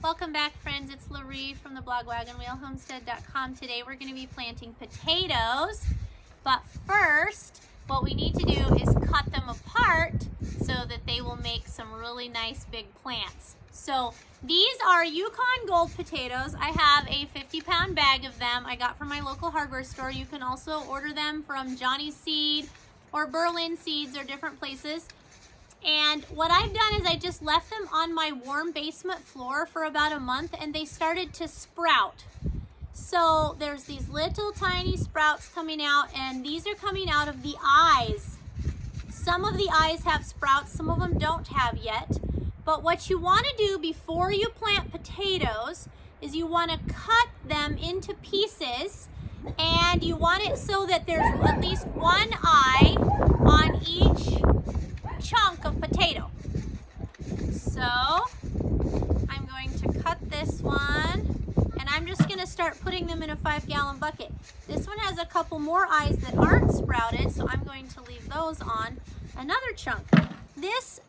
Welcome back, friends. It's Laree from the blog wagonwheelhomestead.com. Today we're going to be planting potatoes, but first what we need to do is cut them apart so that they will make some really nice big plants. So these are Yukon Gold potatoes. I have a 50-pound bag of them I got from my local hardware store. You can also order them from Johnny's Seed or Berlin Seeds or different places. And what I've done is I just left them on my warm basement floor for about a month and they started to sprout. So there's these little tiny sprouts coming out, and these are coming out of the eyes. Some of the eyes have sprouts, some of them don't have yet. But what you want to do before you plant potatoes is you want to cut them into pieces, and you want it so that there's at least one eye on each chunk of potato. So I'm going to cut this one, and I'm just going to start putting them in a 5-gallon bucket. This one has a couple more eyes that aren't sprouted, so I'm going to leave those on another chunk. This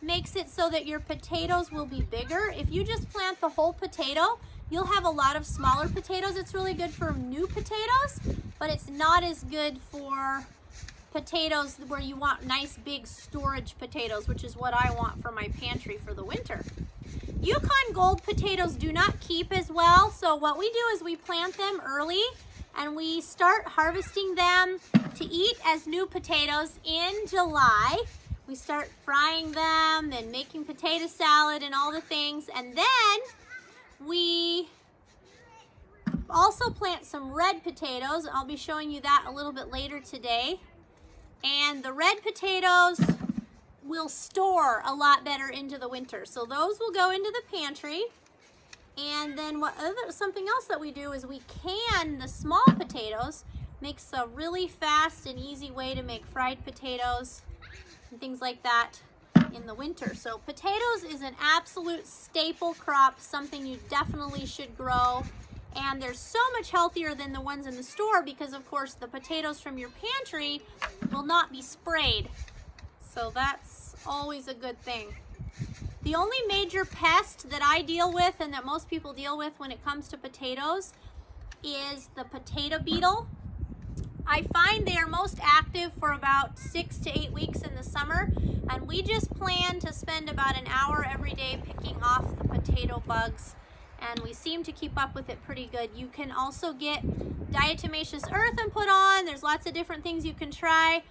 makes it so that your potatoes will be bigger. If you just plant the whole potato, you'll have a lot of smaller potatoes. It's really good for new potatoes, but it's not as good for potatoes where you want nice big storage potatoes, which is what I want for my pantry for the winter. Yukon Gold potatoes do not keep as well, so what we do is we plant them early and we start harvesting them to eat as new potatoes in July. We start frying them and making potato salad and all the things, and then we also plant some red potatoes. I'll be showing you that a little bit later today. And the red potatoes will store a lot better into the winter. So those will go into the pantry. And then something else that we do is we can the small potatoes. Makes a really fast and easy way to make fried potatoes and things like that in the winter. So potatoes is an absolute staple crop, something you definitely should grow. And they're so much healthier than the ones in the store because, of course, the potatoes from your pantry will not be sprayed. So that's always a good thing. The only major pest that I deal with and that most people deal with when it comes to potatoes is the potato beetle. I find they are most active for about 6 to 8 weeks in the summer, and we just plan to spend about an hour every day picking off the potato bugs. And we seem to keep up with it pretty good. You can also get diatomaceous earth and put on. There's lots of different things you can try.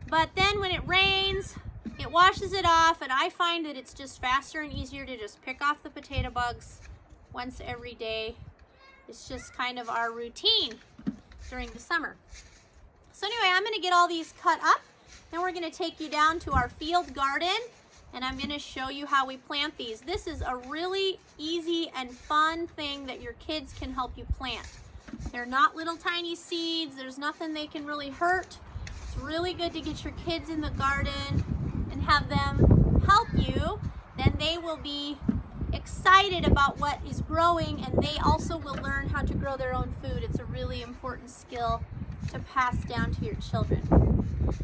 But then when it rains, it washes it off, and I find that it's just faster and easier to just pick off the potato bugs once every day. It's just kind of our routine during the summer. So anyway, I'm gonna get all these cut up. Then we're gonna take you down to our field garden, and I'm going to show you how we plant these. This is a really easy and fun thing that your kids can help you plant. They're not little tiny seeds. There's nothing they can really hurt. It's really good to get your kids in the garden and have them help you. Then they will be excited about what is growing, and they also will learn how to grow their own food. It's a really important skill to pass down to your children.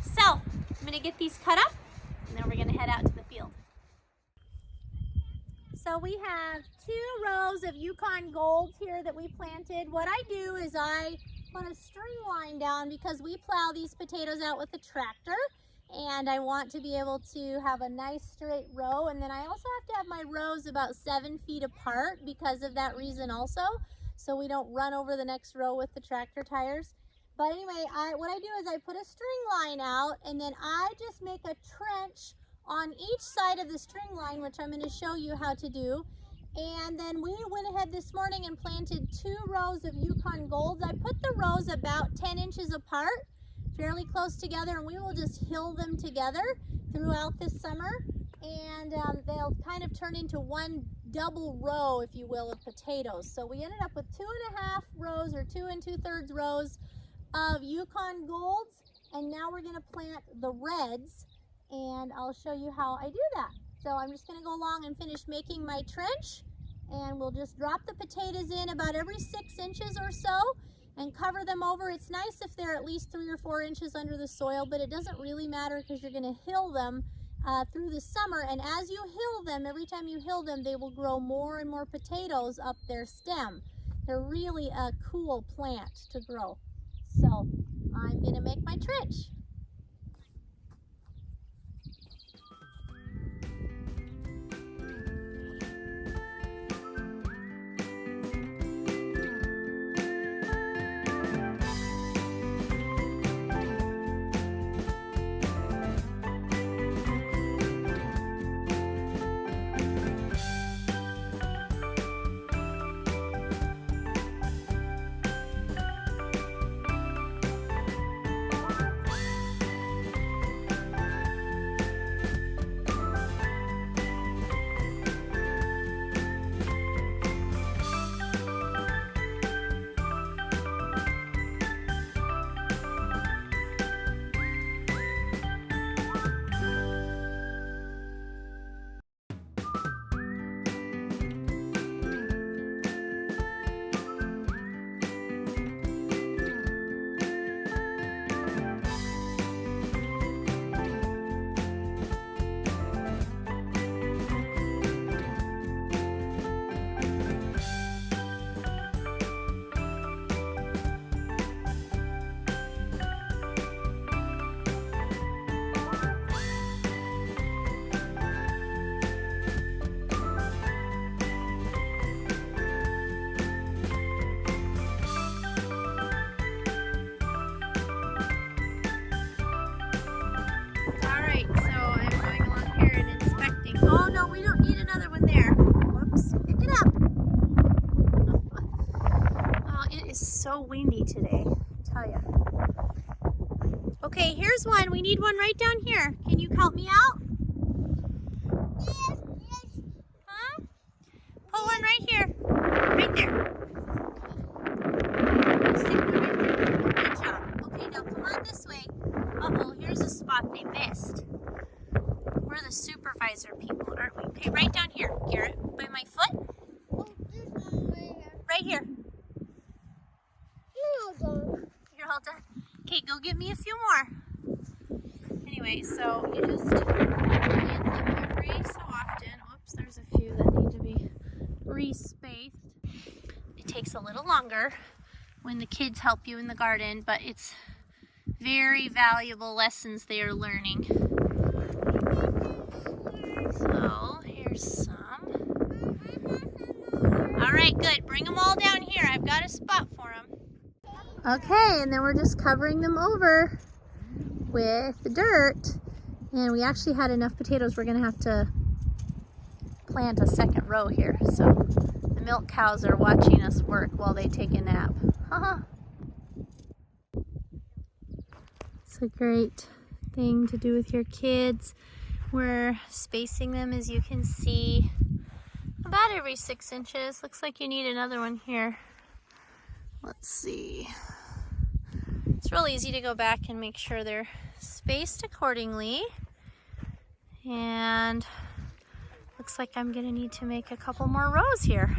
So I'm going to get these cut up, and then we're going to head out to the field. So we have 2 rows of Yukon Golds here that we planted. What I do is I put a string line down because we plow these potatoes out with a tractor, and I want to be able to have a nice straight row. And then I also have to have my rows about 7 feet apart because of that reason also, so we don't run over the next row with the tractor tires. But anyway, what I do is I put a string line out, and then I just make a trench on each side of the string line, which I'm going to show you how to do. And then we went ahead this morning and planted 2 rows of Yukon Golds. I put the rows about 10 inches apart, fairly close together, and we will just hill them together throughout this summer. And they'll kind of turn into one double row, if you will, of potatoes. So we ended up with 2.5 rows or 2 2/3 rows of Yukon Golds, and now we're going to plant the reds, and I'll show you how I do that. So I'm just going to go along and finish making my trench, and we'll just drop the potatoes in about every 6 inches or so and cover them over. It's nice if they're at least 3 or 4 inches under the soil, but it doesn't really matter because you're going to hill them through the summer, and as you hill them, every time you hill them, they will grow more and more potatoes up their stem. They're really a cool plant to grow. So I'm gonna make my trench. Alright, so I'm going along here and inspecting. Oh no, we don't need another one there. Whoops, pick it up. Oh, it is so windy today, I tell you. Okay, here's one. We need one right down here. Can you help me out? Yes. Huh? Pull one right here. Right there. Stick one right there. Good job. Okay, now come on this way. Uh-oh, here's a spot they missed. We're the supervisor people, aren't we? Okay, right down here, Garrett, by my foot. Oh, this one right here. Right here. No, don't. You're all done. Okay, go get me a few more. Anyway, so you just plant them every so often. Whoops, there's a few that need to be re-spaced. It takes a little longer when the kids help you in the garden, but it's very valuable lessons they are learning. So here's some. All right, good. Bring them all down here. I've got a spot for them. Okay, and then we're just covering them over with the dirt. And we actually had enough potatoes. We're gonna have to plant a second row here. So the milk cows are watching us work while they take a nap. It's a great thing to do with your kids. We're spacing them, as you can see, about every 6 inches. Looks like you need another one here. Let's see. It's real easy to go back and make sure they're spaced accordingly. And looks like I'm gonna need to make a couple more rows here.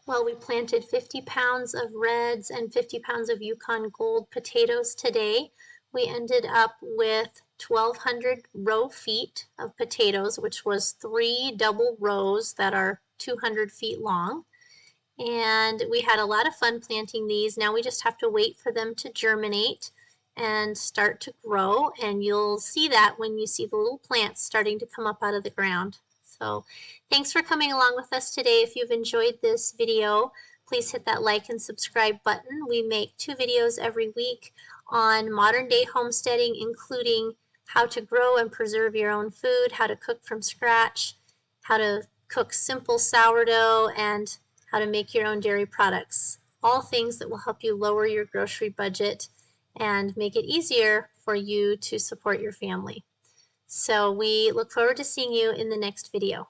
Well, we planted 50 pounds of reds and 50 pounds of Yukon Gold potatoes today. We ended up with 1,200 row feet of potatoes, which was 3 double rows that are 200 feet long. And we had a lot of fun planting these. Now we just have to wait for them to germinate and start to grow. And you'll see that when you see the little plants starting to come up out of the ground. So thanks for coming along with us today. If you've enjoyed this video, please hit that like and subscribe button. We make 2 videos every week on modern day homesteading, including how to grow and preserve your own food, how to cook from scratch, how to cook simple sourdough, and how to make your own dairy products. All things that will help you lower your grocery budget and make it easier for you to support your family. So we look forward to seeing you in the next video.